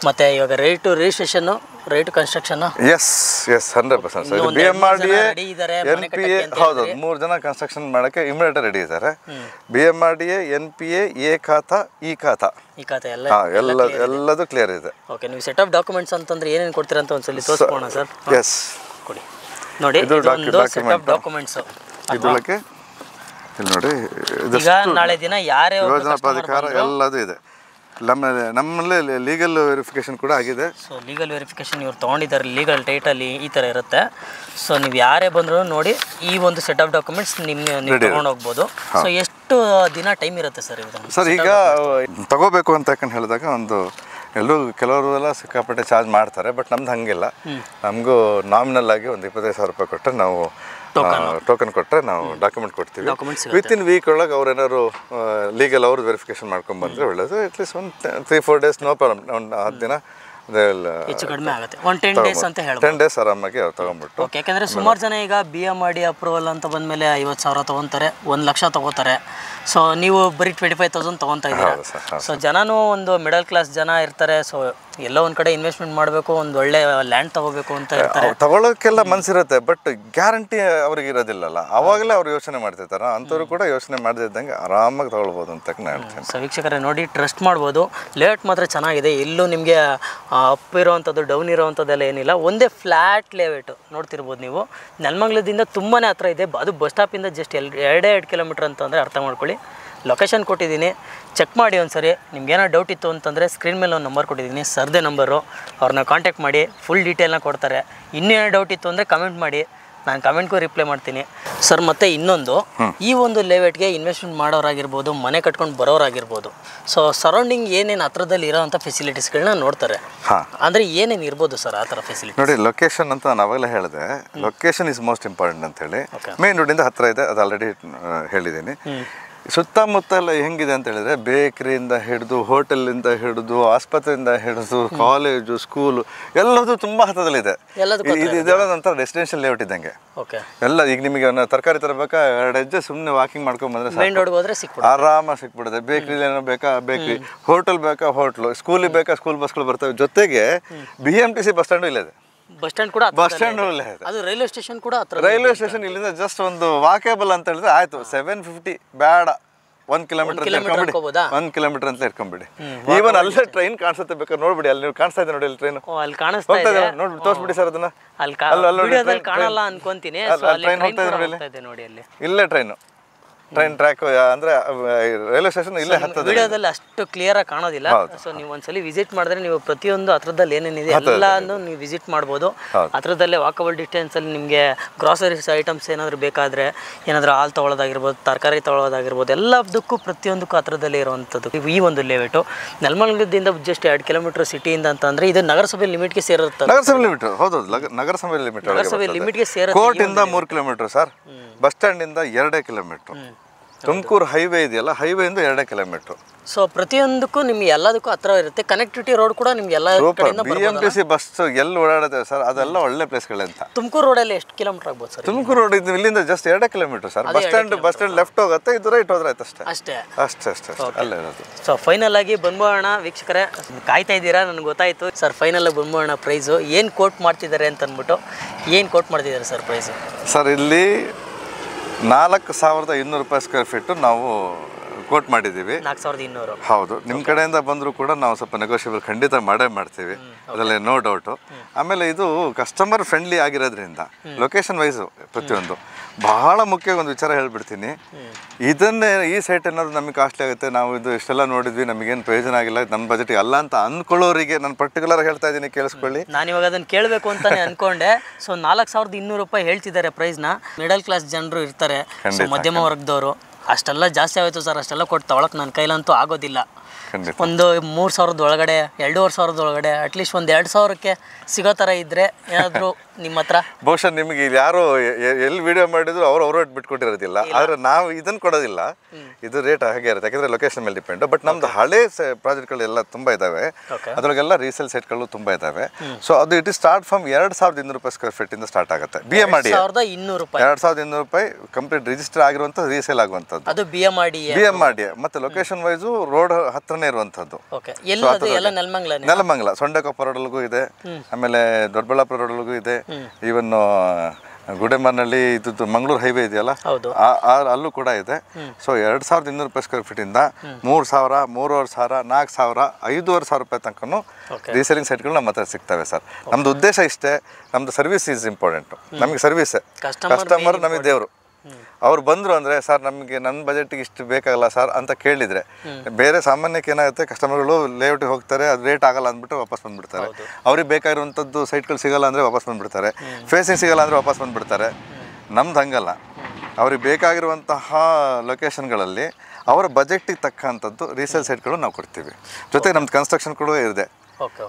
ಮತ್ತು ಇವಾಗ rate registration, rate construction. Yes 100%. So BMRDA NPA ಹೌದು, 3 ಜನ ಕನ್ಸ್ಟ್ರಕ್ಷನ್ ಮಾಡೋಕ್ಕೆ ಇಮಿಡಿಯೇಟ್ ರೆಡಿ ಇದ್ದಾರೆ. BMRDA NPA A khata E ಖಾತಾ ಎಲ್ಲದೂ ಕ್ಲಿಯರ್ ಇದೆ. ಓಕೆ, ನೀವು ಸೆಟ್ ಆಫ್ ಡಾಕ್ಯುಮೆಂಟ್ಸ್ ಅಂತಂದ್ರೆ ಏನೇನು ಕೊಡ್ತೀರಾ ಅಂತ ಒಂದ್ಸಲಿ ತೋರಿಸ್ಬೋಣ ಸರ್? ಎಸ್ ಕೊಡಿ ನೋಡಿ, ಇದು ಸೆಟ್ ಆಫ್ ಡಾಕ್ಯುಮೆಂಟ್ಸ್. ಇದೊಳಗೆ ಇಲ್ಲಿ ನೋಡಿ, ಈಗ ನಾಳೆ ದಿನ ಯಾರೇ ಯೋಜನಾ ಪ್ರಾಧಿಕಾರ ಎಲ್ಲದೂ ಇದೆ. ನಮ್ಮಲ್ಲೇ ಲೀಗಲ್ ವೆರಿಫಿಕೇಶನ್ ಕೂಡ ಆಗಿದೆ. ಸೊ ಲೀಗಲ್ ವೆರಿಫಿಕೇಶನ್ ಇವ್ರು ತೊಗೊಂಡಿದ್ದಾರೆ, ಲೀಗಲ್ ಟೈಟಲ್ಲಿ ಈ ಥರ ಇರುತ್ತೆ. ಸೊ ನೀವು ಯಾರೇ ಬಂದರೂ ನೋಡಿ, ಈ ಒಂದು ಸೆಟ್ ಆಫ್ ಡಾಕ್ಯುಮೆಂಟ್ಸ್ ನೀವು ತೊಗೊಂಡು ಹೋಗ್ಬೋದು. ಸೊ ಎಷ್ಟು ದಿನ ಟೈಮ್ ಇರುತ್ತೆ ಸರ್ ಇದನ್ನು? ಸರ್ ಈಗ ತಗೋಬೇಕು ಅಂತ ಯಾಕಂತ ಹೇಳಿದಾಗ ಒಂದು ಕೆಲವರು ಎಲ್ಲ ಸಿಕ್ಕಾಪಟ್ಟೆ ಚಾರ್ಜ್ ಮಾಡ್ತಾರೆ, ಬಟ್ ನಮ್ದು ಹಂಗಿಲ್ಲ. ನಮಗೂ ನಾಮಿನಲ್ ಆಗಿ ಒಂದು 25,000 ರೂಪಾಯಿ ಕೊಟ್ಟರೆ ನಾವು ಟೋಕನ್ ಕೊಟ್ಟರೆ ನಾವು ಡಾಕ್ಯುಮೆಂಟ್ ಕೊಡ್ತೀವಿ. ವಿತಿನ್ ವೀಕ್ ಒಳಗೆ ಅವ್ರು ಏನಾದ್ರು ಲೀಗಲ್ ಅವ್ರು ವೆರಿಫಿಕೇಶನ್ ಮಾಡ್ಕೊಂಡು ಬಂದರೆ ಒಳ್ಳೆಯದು. ಅಟ್ಲೀಸ್ಟ್ ಒಂದು 3-4 ಡೇಸ್ ನೋ ಪ್ರಾಬ್ಲಮ್. ಒಂದು 10 ದಿನ ಹೆಚ್ಚು ಕಡಿಮೆ ಆಗುತ್ತೆ. ಒಂದು 10 ಡೇಸ್ ಅಂತ ಹೇಳಿ 10 ಡೇಸ್ ಆರಾಮಾಗಿ ಅವ್ರು ತೊಗೊಂಡ್ಬಿಟ್ಟು. ಓಕೆ, ಯಾಕೆಂದರೆ ಸುಮಾರು ಜನ ಈಗ BMRDA ಅಪ್ರೂವಲ್ ಅಂತ ಬಂದಮೇಲೆ 50,000 ತೊಗೊತಾರೆ, 1,00,000 ತೊಗೋತಾರೆ. ಸೊ ನೀವು ಬರೀ 25,000 ತೊಗೊತಾ ಇದ್ದೀರಾ. ಸೊ ಜನನೂ ಒಂದು ಮಿಡಲ್ ಕ್ಲಾಸ್ ಜನ ಇರ್ತಾರೆ. ಸೊ ಎಲ್ಲೋ ಒಂದು ಕಡೆ ಇನ್ವೆಸ್ಟ್ಮೆಂಟ್ ಮಾಡಬೇಕು, ಒಂದು ಒಳ್ಳೆ ಲ್ಯಾಂಡ್ ತೊಗೋಬೇಕು ಅಂತ ಇರ್ತಾರೆ. ತಗೊಳ್ಳೋಕ್ಕೆಲ್ಲ ಮನಸ್ಸಿರುತ್ತೆ, ಬಟ್ ಗ್ಯಾರಂಟಿ ಅವ್ರಿಗೆ ಇರೋದಿಲ್ಲಲ್ಲ. ಅವಾಗಲೇ ಅವ್ರು ಯೋಚನೆ ಮಾಡ್ತಿರ್ತಾರೆ. ಅಂಥವ್ರು ಕೂಡ ಯೋಚನೆ ಮಾಡದಿದ್ದಂಗೆ ಆರಾಮಾಗಿ ತಗೊಳ್ಬೋದು ಅಂತ ನಾನು ಹೇಳ್ತೀನಿ. ಸೊ ವೀಕ್ಷಕರೇ ನೋಡಿ, ಟ್ರಸ್ಟ್ ಮಾಡ್ಬೋದು. ಲೇಔಟ್ ಮಾತ್ರ ಚೆನ್ನಾಗಿದೆ. ಎಲ್ಲೂ ನಿಮಗೆ ಅಪ್ ಇರೋವಂಥದ್ದು, ಡೌನ್ ಇರೋವಂಥದ್ದೆಲ್ಲ ಏನಿಲ್ಲ. ಒಂದೇ ಫ್ಲ್ಯಾಟ್ ಲೇಔಟ್ ನೋಡ್ತಿರ್ಬೋದು ನೀವು. ನೆಲಮಂಗಲದಿಂದ ತುಂಬಾ ಹತ್ರ ಇದೆ. ಅದು ಬಸ್ ಸ್ಟಾಪಿಂದ ಜಸ್ಟ್ 2 ಕಿಲೋಮೀಟ್ರ್ ಅಂತಂದರೆ ಅರ್ಥ ಮಾಡ್ಕೊಳ್ಳಿ. ಲೊಕೇಶನ್ ಕೊಟ್ಟಿದ್ದೀನಿ, ಚೆಕ್ ಮಾಡಿ ಒಂದ್ಸರಿ. ನಿಮ್ಗೇನೋ ಡೌಟ್ ಇತ್ತು ಅಂತಂದರೆ ಸ್ಕ್ರೀನ್ ಮೇಲೆ ಒಂದು ನಂಬರ್ ಕೊಟ್ಟಿದ್ದೀನಿ, ಸರ್ದೇ ನಂಬರು. ಅವ್ರನ್ನ ಕಾಂಟ್ಯಾಕ್ಟ್ ಮಾಡಿ, ಫುಲ್ ಡೀಟೇಲ್ನ ಕೊಡ್ತಾರೆ. ಇನ್ನೇನೋ ಡೌಟ್ ಇತ್ತು ಅಂದರೆ ಕಮೆಂಟ್ ಮಾಡಿ, ನಾನು ಕಮೆಂಟ್ಗೂ ರಿಪ್ಲೈ ಮಾಡ್ತೀನಿ ಸರ್. ಮತ್ತು ಇನ್ನೊಂದು, ಈ ಒಂದು ಲೇಔಟ್ಗೆ ಇನ್ವೆಸ್ಟ್ಮೆಂಟ್ ಮಾಡೋರಾಗಿರ್ಬೋದು, ಮನೆ ಕಟ್ಕೊಂಡು ಬರೋರಾಗಿರ್ಬೋದು, ಸೊ ಸರೌಂಡಿಂಗ್ ಏನೇನು ಹತ್ರದಲ್ಲಿ ಇರೋವಂಥ ಫೆಸಿಲಿಟೀಸ್ಗಳನ್ನ ನೋಡ್ತಾರೆ. ಅಂದರೆ ಏನೇನು ಇರ್ಬೋದು ಸರ್ ಆ ಥರ ಫೆಸಿಲಿಟಿ? ನೋಡಿ, ಲೊಕೇಶನ್ ಅಂತ ನಾನು ಅವಾಗಲೇ ಹೇಳಿದೆ, ಲೊಕೇಶನ್ ಇಸ್ ಮೋಸ್ಟ್ ಇಂಪಾರ್ಟೆಂಟ್ ಅಂತೇಳಿ. ಮೇನ್ ರೋಡಿಂದ ಹತ್ತಿರ ಇದೆ, ಅದು ಆಲ್ರೆಡಿ ಹೇಳಿದ್ದೀನಿ. ಸುತ್ತಮುತ್ತ ಎಲ್ಲ ಹೆಂಗಿದೆ ಅಂತ ಹೇಳಿದ್ರೆ, ಬೇಕ್ರಿಯಿಂದ ಹಿಡಿದು, ಹೋಟೆಲಿಂದ ಹಿಡಿದು, ಆಸ್ಪತ್ರೆಯಿಂದ ಹಿಡಿದು, ಕಾಲೇಜು, ಸ್ಕೂಲು ಎಲ್ಲದೂ ತುಂಬ ಹತ್ತಿರದಲ್ಲಿದೆ. ಇದೆಲ್ಲ ಒಂಥರ ರೆಸಿಡೆನ್ಷಿಯಲ್ ಲೇಔಟ್ ಇದ್ದಂಗೆ. ಎಲ್ಲ ಈಗ ನಿಮಗೆ ತರಕಾರಿ ತರಬೇಕಾ 2 ಹೆಜ್ಜೆ ಸುಮ್ಮನೆ ವಾಕಿಂಗ್ ಮಾಡ್ಕೊಂಡು ಬಂದರೆ ಆರಾಮಾಗಿ ಸಿಕ್ಬಿಡುತ್ತೆ. ಬೇಕ್ರಿಲಿ ಏನೋ ಬೇಕಾ ಬೇಕ್ರಿ, ಹೋಟೆಲ್ ಬೇಕಾ ಹೋಟ್ಲು, ಸ್ಕೂಲಿಗೆ ಬೇಕಾ ಸ್ಕೂಲ್ ಬಸ್ಗಳು ಬರ್ತವೆ. ಜೊತೆಗೆ BMTC ಬಸ್ ಸ್ಟ್ಯಾಂಡು ಇಲ್ಲದೆ, ಬಸ್ ಸ್ಟ್ಯಾಂಡ್ ಕೂಡ ಬಸ್ ಸ್ಟ್ಯಾಂಡ್ ಅದು ರೈಲ್ವೆ ಸ್ಟೇಷನ್ ಕೂಡ ಹತ್ರ. ರೈಲ್ವೆ ಸ್ಟೇಷನ್ ಇಲ್ಲಿಂದ ಜಸ್ಟ್ ಒಂದು ವಾಕೇಬಲ್ ಅಂತ ಹೇಳಿದ್ರೆ ಆಯ್ತು. 750 ಬೇಡ, 1 ಕಿಲೋಮೀಟರ್ ಅಂತ ಇಟ್ಕೊಂಬಿಡಿ, 1 ಕಿಲೋಮೀಟರ್ ಅಂತ ಇಟ್ಕೊಂಬಿಡಿ. ಈವನ್ ಅಲ್ಲೇ ಟ್ರೈನ್ ಕಾಣಿಸುತ್ತೆ, ಬೇಕಾದ್ರೆ ನೋಡ್ಬಿಡಿ. ಅಲ್ಲಿ ನೀವು ಕಾಣಿಸ್ತಾ ಇದೆ ನೋಡಿ, ಅಲ್ಲಿ ಟ್ರೈನ್ ಅಲ್ಲಿ ಕಾಣಿಸ್ತಾ ಇದೆ, ನೋಡಿ ತೋರಿಸ್ಬಿಡಿ ಸರ್ ಅದನ್ನ. ಅಲ್ಲಿ ಕಾಣಲ್ಲ ಅನ್ಕೊಂತೀನಿ. ಟ್ರೈನ್ ಹೋಗ್ತಾ ಇದೆ ನೋಡಿ, ಅಲ್ಲಿ ಇಲ್ಲೇ ಟ್ರೈನ್ ಟ್ರ್ಯಾಕ್ ಅಂದರೆ ರೈಲ್ವೆ ಸ್ಟೇಷನ್ ಇಲ್ಲೇ ಹತ್ತಿರ. ವಿಡಿಯೋದಲ್ಲಿ ಅಷ್ಟು ಕ್ಲಿಯರ್ ಆಗಿ ಕಾಣೋದಿಲ್ಲ. ಸೊ ನೀವು ಒಂದ್ಸಲಿ ವಿಸಿಟ್ ಮಾಡಿದ್ರೆ ನೀವು ಪ್ರತಿಯೊಂದು ಹತ್ರದಲ್ಲಿ ಏನೇನಿದೆ ಎಲ್ಲಾನು ನೀವು ವಿಸಿಟ್ ಮಾಡ್ಬೋದು. ಹತ್ರದಲ್ಲೇ ವಾಕಬಲ್ ಡಿಸ್ಟೆನ್ಸಲ್ಲಿ ನಿಮಗೆ ಗ್ರಾಸರೀಸ್ ಐಟಮ್ಸ್ ಏನಾದರೂ ಬೇಕಾದರೆ, ಏನಾದರೂ ಹಾಲು ತೊಗೊಳೋದಾಗಿರ್ಬೋದು, ತರಕಾರಿ ತೊಗೊಳೋದಾಗಿರ್ಬೋದು, ಎಲ್ಲದಕ್ಕೂ ಪ್ರತಿಯೊಂದಕ್ಕೂ ಹತ್ರದಲ್ಲೇ ಇರುವಂಥದ್ದು ಈ ಒಂದು ಲೇಔಟು. ನೆಲಮಂಗಲದಿಂದ ಜಸ್ಟ್ 2 ಕಿಲೋಮೀಟರ್ ಸಿಟಿಯಿಂದ ಅಂತಂದರೆ ಇದು ನಗರಸಭೆ ಲಿಮಿಟ್ಗೆ ಸೇರುತ್ತೆ. ನಗರಸಭೆ ಲಿಮಿಟ್, ಹೌದು, ನಗರಸಭೆ ಲಿಮಿಟ್ಗೆ ಸೇರುತ್ತೆ. ಕೋರ್ಟಿಂದ 3 ಕಿಲೋಮೀಟರ್ ಸರ್, ಬಸ್ ಸ್ಟ್ಯಾಂಡಿಂದ 2 ಕಿಲೋಮೀಟ್ರು. ತುಮಕೂರು ಹೈವೇ ಇದೆಯಲ್ಲ, ಹೈವೇಯಿಂದ 2 ಕಿಲೋಮೀಟ್ರು. ಸೊ ಪ್ರತಿಯೊಂದಕ್ಕೂ ನಿಮ್ಗೆ ಎಲ್ಲದಕ್ಕೂ ಹತ್ರ ಇರುತ್ತೆ. ಕನೆಕ್ಟಿವಿಟಿ ರೋಡ್ ಕೂಡ ನಿಮ್ಗೆ ಎಲ್ಲ ಕಡೆಯಿಂದ BMTC ಬಸ್ ಎಲ್ಲಿ ಓಡಾಡುತ್ತೆ ಸರ್, ಅದೆಲ್ಲ ಒಳ್ಳೆ ಪ್ಲೇಸ್ಗಳೇ ಅಂತ. ತುಮಕೂರು ರೋಡಲ್ಲಿ ಎಷ್ಟು ಕಿಲೋಮೀಟರ್ ಆಗ್ಬೋದು ಸರ್? ತುಮಕೂರು ರೋಡ್ ಇಲ್ಲಿಂದ just 2 kilometre sir. Bus stand left ಹೋಗುತ್ತೆ, ಇದು ರೈಟ್ ಹೋದ್ರೆ ಆಯ್ತು ಅಷ್ಟೇ. ಅಲ್ಲೇ ಇರೋದು. ಸೊ ಫೈನಲ್ ಆಗಿ ಬಂದ್ಬೋಣ ವೀಕ್ಷಕರೇ, ಕಾಯ್ತಾ ಇದ್ದೀರಾ, ನನಗೆ ಗೊತ್ತಾಯ್ತು ಸರ್. ಫೈನಲ್ ಆಗಿ ಬಂದ್ಬೋಣ. ಪ್ರೈಸು ಏನು ಕೋಟ್ ಮಾಡ್ತಿದ್ದಾರೆ ಅಂತ ಅಂದ್ಬಿಟ್ಟು, ಏನು ಕೋಟ್ ಮಾಡ್ತಿದ್ದಾರೆ ಸರ್ ಪ್ರೈಸು? ಸರ್ ಇಲ್ಲಿ 4,200 ರೂಪಾಯಿ ಸ್ಕ್ವೇರ್ ಫೀಟು ನಾವು ಕೋಟ್ ಮಾಡಿದ್ದೀವಿ. 4,200. ಹೌದು, ನಿಮ್ಮ ಕಡೆಯಿಂದ ಬಂದರೂ ಕೂಡ ನಾವು ಸ್ವಲ್ಪ ನೆಗೋಷಿಯಬಲ್ ಖಂಡಿತ ಮಾಡೇ ಮಾಡ್ತೀವಿ, ಅದರಲ್ಲಿ ನೋ ಡೌಟು. ಆಮೇಲೆ ಇದು ಕಸ್ಟಮರ್ ಫ್ರೆಂಡ್ಲಿ ಆಗಿರೋದ್ರಿಂದ ಲೊಕೇಶನ್ ವೈಸು ಪ್ರತಿಯೊಂದು ಬಹಳ ಮುಖ್ಯ ಒಂದು ವಿಚಾರ ಹೇಳ್ಬಿಡ್ತೀನಿ. ಇದನ್ನೇ ಈ ಸೈಟ್ ಏನಾದ್ರು ನಮಗೆ ಕಾಸ್ಟ್ಲಿ ಆಗುತ್ತೆ, ನಾವು ಇದು ಇಷ್ಟೆಲ್ಲ ನೋಡಿದ್ವಿ, ನಮಗೇನು ಪ್ರಯೋಜನ ಆಗಿಲ್ಲ, ನಮ್ಮ ಬಜೆಟ್ಗೆ ಅಲ್ಲ ಅಂತ ಅಂದ್ಕೊಳ್ಳೋರಿಗೆ ನಾನು ಪರ್ಟಿಕ್ಯುಲರ್ ಹೇಳ್ತಾ ಇದ್ದೀನಿ, ಕೇಳಿಸ್ಕೊಳ್ಳಿ. ನಾನು ಇವಾಗ ಅದನ್ನು ಕೇಳಬೇಕು ಅಂತಾನೆ ಅಂದ್ಕೊಂಡೆ. ಸೊ 4,200 ರೂಪಾಯಿ ಹೇಳ್ತಿದ್ದಾರೆ ಪ್ರೈಸ್ನ. ಮಿಡಲ್ ಕ್ಲಾಸ್ ಜನರು ಇರ್ತಾರೆ, ಮಧ್ಯಮ ವರ್ಗದವರು, ಅಷ್ಟೆಲ್ಲ ಜಾಸ್ತಿ ಆಯಿತು ಸರ್, ಅಷ್ಟೆಲ್ಲ ಕೊಟ್ಟು ತೊಗೊಳಕ್ಕೆ ನನ್ನ ಕೈಲಂತೂ ಆಗೋದಿಲ್ಲ. ಖಂಡಿತ. ಒಂದು 3,000 ಒಳಗಡೆ 2,500 ಒಳಗಡೆ ಅಟ್ಲೀಸ್ಟ್ ಒಂದು 2,000ಕ್ಕೆ ಸಿಗೋ ಥರ ಇದ್ದರೆ ಏನಾದರೂ ನಿಮ್ಮ ಹತ್ರ. ಬಹುಶಃ ನಿಮಗೆ ಇಲ್ಲಿ ಯಾರು ಎಲ್ಲಿ ವಿಡಿಯೋ ಮಾಡಿದ್ರು ಅವ್ರು ಬಿಟ್ಕೊಟ್ಟಿರೋದಿಲ್ಲ, ಆದರೆ ನಾವು ಇದನ್ನು ಕೊಡೋದಿಲ್ಲ. ಇದು ರೇಟ್ ಹಾಗೆ ಇರುತ್ತೆ, ಯಾಕಂದರೆ ಲೊಕೇಶನ್ ಮೇಲೆ ಡಿಪೆಂಡ್. ಬಟ್ ನಮ್ದು ಹಳೆ ಪ್ರಾಜೆಕ್ಟ್ಗಳೆಲ್ಲ ತುಂಬ ಇದ್ದಾವೆ, ಅದರೊಳಗೆಲ್ಲ ರೀಸೇಲ್ ಸೈಟ್ಗಳು ತುಂಬ ಇದ್ದಾವೆ. ಸೊ ಅದು ಇಟ್ ಇಸ್ ಸ್ಟಾರ್ಟ್ ಫ್ರಮ್ 2,200 ರೂಪಾಯಿ ಸ್ಕ್ವೇರ್ ಫೀಟಿಂದ ಸ್ಟಾರ್ಟ್ ಆಗುತ್ತೆ. BMRDA 2,200 ರೂಪಾಯಿ ಕಂಪ್ಲೀಟ್ ರಿಜಿಸ್ಟರ್ ಆಗಿರುವಂಥ ರೀಸೇಲ್ ಆಗುವಂಥದ್ದು. ಅದು BMRDA ಮತ್ತು ಲೊಕೇಶನ್ ವೈಸು ರೋಡ್ ಹತ್ರನೇ ಇರುವಂಥದ್ದು. ನೆಲಮಂಗಲ ಸೊಂಡೆಕೊಪ್ಪ ರೋಡಲ್ಗೂ ಇದೆ, ಆಮೇಲೆ ದೊಡ್ಡಬಳ್ಳಾಪುರ ರೋಡಲ್ಗೂ ಇದೆ, ಈವನ್ ಗುಡೆಮರ್ನಲ್ಲಿ ಇದು ಮಂಗಳೂರು ಹೈವೇ ಇದೆಯಲ್ಲ ಅಲ್ಲೂ ಕೂಡ ಇದೆ. ಸೊ 2,200 ರೂಪಾಯಿ ಸ್ಕ್ವೇರ್ ಫೀಟಿಂದ 3,000, 3,500, 4,000, 5,500 ರೂಪಾಯಿ ತನಕನೂ ರೀಸೇಲಿಂಗ್ ಸೈಟ್ಗಳು ನಮ್ಮ ಹತ್ರ ಸಿಗ್ತವೆ ಸರ್. ನಮ್ದು ಉದ್ದೇಶ ಇಷ್ಟೇ, ನಮ್ದು ಸರ್ವಿಸ್ ಈಸ್ ಇಂಪಾರ್ಟೆಂಟು. ನಮಗೆ ಸರ್ವಿಸೇ, ಕಸ್ಟಮರ್ ನಮಗೆ ದೇವರು. ಅವ್ರು ಬಂದರು ಅಂದರೆ ಸರ್ ನಮಗೆ ನನ್ನ ಬಜೆಟಿಗೆ ಇಷ್ಟು ಬೇಕಾಗಲ್ಲ ಸರ್ ಅಂತ ಕೇಳಿದರೆ, ಬೇರೆ ಸಾಮಾನ್ಯಕ್ಕೆ ಏನಾಗುತ್ತೆ, ಕಸ್ಟಮರ್ಗಳು ಲೇಔಟಿಗೆ ಹೋಗ್ತಾರೆ, ಅದು ರೇಟ್ ಆಗಲ್ಲ ಅಂದ್ಬಿಟ್ಟು ವಾಪಸ್ ಬಂದುಬಿಡ್ತಾರೆ. ಅವ್ರಿಗೆ ಬೇಕಾಗಿರುವಂಥದ್ದು ಸೈಟ್ಗಳು ಸಿಗಲ್ಲ ಅಂದರೆ ವಾಪಸ್ ಬಂದುಬಿಡ್ತಾರೆ, ಫೇಸಿಂಗ್ ಸಿಗಲ್ಲ ಅಂದರೆ ವಾಪಸ್ ಬಂದುಬಿಡ್ತಾರೆ. ನಮ್ದು ಹಂಗಲ್ಲ, ಅವ್ರಿಗೆ ಬೇಕಾಗಿರುವಂತಹ ಲೊಕೇಶನ್ಗಳಲ್ಲಿ ಅವರ ಬಜೆಟಿಗೆ ತಕ್ಕಂಥದ್ದು ರೀಸೇಲ್ ಸೈಟ್ಗಳು ನಾವು ಕೊಡ್ತೀವಿ. ಜೊತೆಗೆ ನಮ್ದು ಕನ್ಸ್ಟ್ರಕ್ಷನ್ ಕೂಡ ಇದೆ.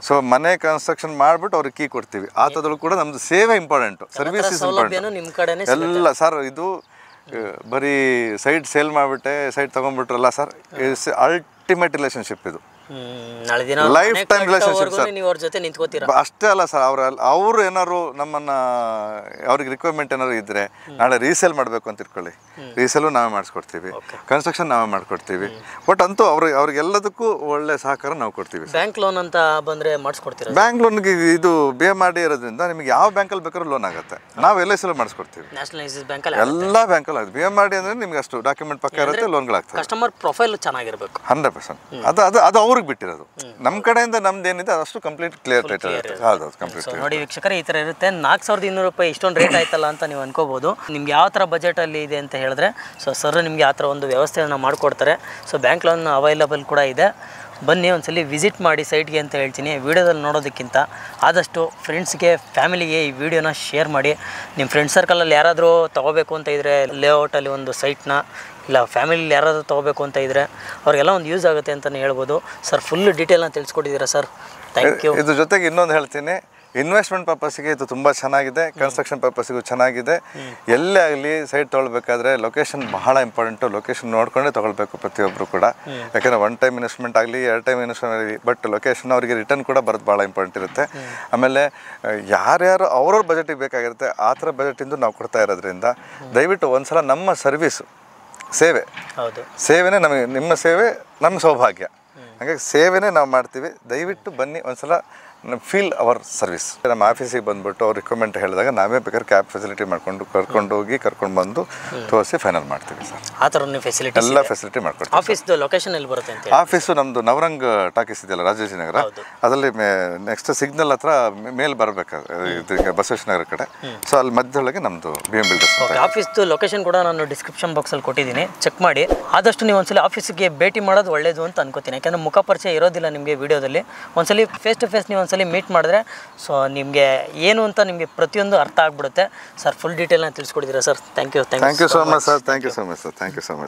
ಸೊ ಮನೆ ಕನ್ಸ್ಟ್ರಕ್ಷನ್ ಮಾಡಿಬಿಟ್ಟು ಅವ್ರಿಗೆ ಕೀ ಕೊಡ್ತೀವಿ. ಆ ಥರದಲ್ಲೂ ಕೂಡ ನಮ್ಮದು ಸೇವೆ ಇಂಪಾರ್ಟೆಂಟು, ಸರ್ವಿಸ್ ಇಸ್ ಇಂಪಾರ್ಟೆಂಟ್ ಎಲ್ಲ ಸರ್. ಇದು ಬರೀ ಸೈಟ್ ಸೇಲ್ ಮಾಡಿಬಿಟ್ಟೆ ಸೈಟ್ ತೊಗೊಂಡ್ಬಿಟ್ರಲ್ಲ ಸರ್, ಇಟ್ಸ್ ಅಲ್ಟಿಮೇಟ್ ರಿಲೇಷನ್ಶಿಪ್. ಇದು ಲೈಫ್ ಟೈಮ್ ರಿಲೇಷನ್ಶಿಪ್ ಸರ್. ಅಷ್ಟೇ ಅಲ್ಲ ಸರ್, ಅವರು ಏನಾದ್ರು ನಮ್ಮನ್ನು ಅವ್ರಿಗೆ ರಿಕ್ವೈರ್ಮೆಂಟ್ ಏನಾದ್ರು ಇದ್ದರೆ, ನಾಳೆ ರೀಸೇಲ್ ಮಾಡಬೇಕು ಅಂತ ಇಟ್ಕೊಳ್ಳಿ, ರೀಸೇಲು ನಾವೇ ಮಾಡಿಸ್ಕೊಡ್ತೀವಿ, ಕನ್ಸ್ಟ್ರಕ್ಷನ್ ನಾವೇ ಮಾಡಿಕೊಡ್ತೀವಿ. ಬಟ್ ಅಂತೂ ಅವ್ರಿಗೆಲ್ಲದಕ್ಕೂ ಒಳ್ಳೆ ಸಹಕಾರ ನಾವು ಕೊಡ್ತೀವಿ. ಬ್ಯಾಂಕ್ ಲೋನ್ ಅಂತ ಬಂದರೆ ಮಾಡಿಸ್ಕೊಡ್ತೀವಿ. ಬ್ಯಾಂಕ್ ಲೋನ್ಗೆ ಇದು BMRDA ಇರೋದ್ರಿಂದ ನಿಮಗೆ ಯಾವ ಬ್ಯಾಂಕಲ್ಲಿ ಬೇಕಾದ್ರೂ ಲೋನ್ ಆಗುತ್ತೆ. ನಾವು LIC ಮಾಡಿಸ್ಕೊಡ್ತೀವಿ, ಎಲ್ಲ ಬ್ಯಾಂಕಲ್ಲಿ ಆಗುತ್ತೆ. BMRDA ಅಂದರೆ ನಿಮ್ಗೆ ಅಷ್ಟು ಡಾಕ್ಯುಮೆಂಟ್ ಪಕ್ಕ ಇರುತ್ತೆ, ಲೋನ್ಗಳಾಗ್ತದೆ. ಕಸ್ಟಮರ್ ಪ್ರೊಫೈಲ್ ಚೆನ್ನಾಗಿರಬೇಕು 100%. ಅದು ಅವ್ರಿಗೆ ಬಿಟ್ಟಿರೋದು. ನಮ್ಮ ಕಡೆಯಿಂದ ನಮ್ದು ಏನಿದೆ ಅದಷ್ಟು ಕಂಪ್ಲೀಟ್ ಕ್ಲಿಯರ್ ಟೈಟಲ್ ಇರುತ್ತೆ. ಹೌದು, ಕಂಪ್ಲೀಟ್. ನೋಡಿ ವೀಕ್ಷಕರೇ, ಈ ಥರ ಇರುತ್ತೆ. 4,200 ರೂಪಾಯಿ ಇಷ್ಟೊಂದು ರೇಟ್ ಆಯ್ತಲ್ಲ ಅಂತ ನೀವು ಅನ್ಕೋಬೋದು. ನಿಮ್ಗೆ ಯಾವ ಥರ ಬಜೆಟಲ್ಲಿ ಇದೆ ಅಂತ ಹೇಳಿದ್ರೆ, ಸೊ ಸರ್ ನಿಮಗೆ ಆ ಥರ ಒಂದು ವ್ಯವಸ್ಥೆಯನ್ನು ಮಾಡಿಕೊಡ್ತಾರೆ. ಸೊ ಬ್ಯಾಂಕ್ ಲೋನ್ ಅವೈಲಬಲ್ ಕೂಡ ಇದೆ. ಬನ್ನಿ ಒಂದ್ಸಲಿ ವಿಸಿಟ್ ಮಾಡಿ ಸೈಟ್ಗೆ ಅಂತ ಹೇಳ್ತೀನಿ. ವೀಡಿಯೋದಲ್ಲಿ ನೋಡೋದಕ್ಕಿಂತ ಆದಷ್ಟು ಫ್ರೆಂಡ್ಸ್ಗೆ, ಫ್ಯಾಮಿಲಿಗೆ ಈ ವಿಡಿಯೋನ ಶೇರ್ ಮಾಡಿ. ನಿಮ್ಮ ಫ್ರೆಂಡ್ ಸರ್ಕಲಲ್ಲಿ ಯಾರಾದರೂ ತೊಗೋಬೇಕು ಅಂತ ಇದ್ದರೆ, ಲೇಔಟಲ್ಲಿ ಒಂದು ಸೈಟ್ನ ಇಲ್ಲ ಫ್ಯಾಮಿಲಿಲಿ ಯಾರಾದರೂ ತೊಗೋಬೇಕು ಅಂತ ಇದ್ದರೆ ಅವ್ರಿಗೆಲ್ಲ ಒಂದು ಯೂಸ್ ಆಗುತ್ತೆ ಅಂತಲೇ ಹೇಳ್ಬೋದು. ಸರ್ ಫುಲ್ ಡೀಟೇಲ್ನ ತಿಳಿಸ್ಕೊಟ್ಟಿದ್ದೀರಾ ಸರ್, ಥ್ಯಾಂಕ್ ಯು. ಇದ್ರ ಜೊತೆಗೆ ಇನ್ನೊಂದು ಹೇಳ್ತೀನಿ, ಇನ್ವೆಸ್ಟ್ಮೆಂಟ್ ಪರ್ಪಸ್ಸಿಗೆ ಇದು ತುಂಬ ಚೆನ್ನಾಗಿದೆ, ಕನ್ಸ್ಟ್ರಕ್ಷನ್ ಪರ್ಪಸ್ಸಿಗೂ ಚೆನ್ನಾಗಿದೆ. ಎಲ್ಲೇ ಆಗಲಿ ಸೈಟ್ ತೊಗೊಳ್ಬೇಕಾದ್ರೆ ಲೊಕೇಶನ್ ಬಹಳ ಇಂಪಾರ್ಟೆಂಟು. ಲೊಕೇಶನ್ ನೋಡ್ಕೊಂಡೇ ತೊಗೊಳ್ಬೇಕು ಪ್ರತಿಯೊಬ್ಬರು ಕೂಡ. ಯಾಕೆಂದರೆ 1 ಟೈಮ್ ಇನ್ವೆಸ್ಟ್ಮೆಂಟ್ ಆಗಲಿ 2 ಟೈಮ್ ಇನ್ವೆಸ್ಟ್ಮೆಂಟ್ ಆಗಲಿ, ಬಟ್ ಲೊಕೇಶನ್ ಅವರಿಗೆ ರಿಟರ್ನ್ ಕೂಡ ಬರೋದು ಭಾಳ ಇಂಪಾರ್ಟೆಂಟ್ ಇರುತ್ತೆ. ಆಮೇಲೆ ಯಾರ್ಯಾರು ಅವ್ರವ್ರ ಬಜೆಟಿಗೆ ಬೇಕಾಗಿರುತ್ತೆ ಆ ಥರ ಬಜೆಟಿಂದ ನಾವು ಕೊಡ್ತಾ ಇರೋದ್ರಿಂದ ದಯವಿಟ್ಟು ಒಂದ್ಸಲ ನಮ್ಮ ಸರ್ವಿಸು ಸೇವೆನೇ ನಮಗೆ, ನಿಮ್ಮ ಸೇವೆ ನಮ್ಮ ಸೌಭಾಗ್ಯ. ಹಾಗಾಗಿ ಸೇವೆನೇ ನಾವು ಮಾಡ್ತೀವಿ. ದಯವಿಟ್ಟು ಬನ್ನಿ ಒಂದ್ಸಲ ಫೀಲ್ ಅವರ್ ಸರ್ವಿಸ್. ನಮ್ಮ ಆಫೀಸಿಗೆ ಬಂದುಬಿಟ್ಟು ಅವ್ರು ರಿಕ್ವೈರ್ಮೆಂಟ್ ಹೇಳಿದಾಗ ನಾವೇ ಬೇಕಾದ್ರೆ ಕ್ಯಾಬ್ ಫೆಸಿಲಿಟಿ ಕರ್ಕೊಂಡು ಬಂದು ತೋರಿಸಿ ಫೈನಲ್ ಮಾಡ್ತೀವಿ ಸರ್. ಆ ಥರ ಫೆಸಿಲಿಟಿ ಎಲ್ಲ ಫೆಸಿಲಿಟಿ ಮಾಡ್ಕೊಡ್ತೀವಿ. ಆಫೀಸ್ದು ಲೊಕೇಶನ್ ಎಲ್ಲಿ ಬರುತ್ತೆ ಅಂತ? ಆಫೀಸು ನಮ್ಮದು ನವರಂಗ್ ಟಾಕೀಸ್ ಇದೆಯಲ್ಲ, ರಾಜಾಜಿನಗರ, ಅದರಲ್ಲಿ ನೆಕ್ಸ್ಟ್ ಸಿಗ್ನಲ್ ಹತ್ರ ಮೇಲೆ ಬರಬೇಕಾದ್ರೆ ಬಸವೇಶ್ವರ ನಗರ ಕಡೆ. ಸೊ ಅಲ್ಲಿ ಮಧ್ಯದೊಳಗೆ ನಮ್ಮದು BM ಬಿಲ್ಡರ್ಸ್. ಆಫೀಸ್ದು ಲೊಕೇಶನ್ ಕೂಡ ನಾನು ಡಿಸ್ಕ್ರಿಪ್ಷನ್ ಬಾಕ್ಸಲ್ಲಿ ಕೊಟ್ಟಿದ್ದೀನಿ, ಚೆಕ್ ಮಾಡಿ. ಆದಷ್ಟು ನೀವು ಒಂದ್ಸಲಿ ಆಫೀಸಿಗೆ ಭೇಟಿ ಮಾಡೋದು ಒಳ್ಳೇದು ಅಂತ ಅನ್ಕೋತೀನಿ. ಯಾಕಂದರೆ ಮುಖ ಪರಿಚಯ ಇರೋದಿಲ್ಲ ನಿಮಗೆ ವಿಡಿಯೋದಲ್ಲಿ. ಒಂದ್ಸಲಿ ಫೇಸ್ ಟು ಫೇಸ್ ನೀವು ಒಂದ್ಸಲಿ ಮೀಟ್ ಮಾಡಿದ್ರೆ ಸೊ ನಿಮಗೆ ಏನು ಅಂತ ನಿಮಗೆ ಪ್ರತಿಯೊಂದು ಅರ್ಥ ಆಗ್ಬಿಡುತ್ತೆ. ಸರ್ ಫುಲ್ ಡೀಟೇಲ್ನ ತಿಳಿಸ್ಕೊಡಿದ್ದೀರಾ sir, thank you. Thank you so much sir. Thank you so much sir. Thank you so much.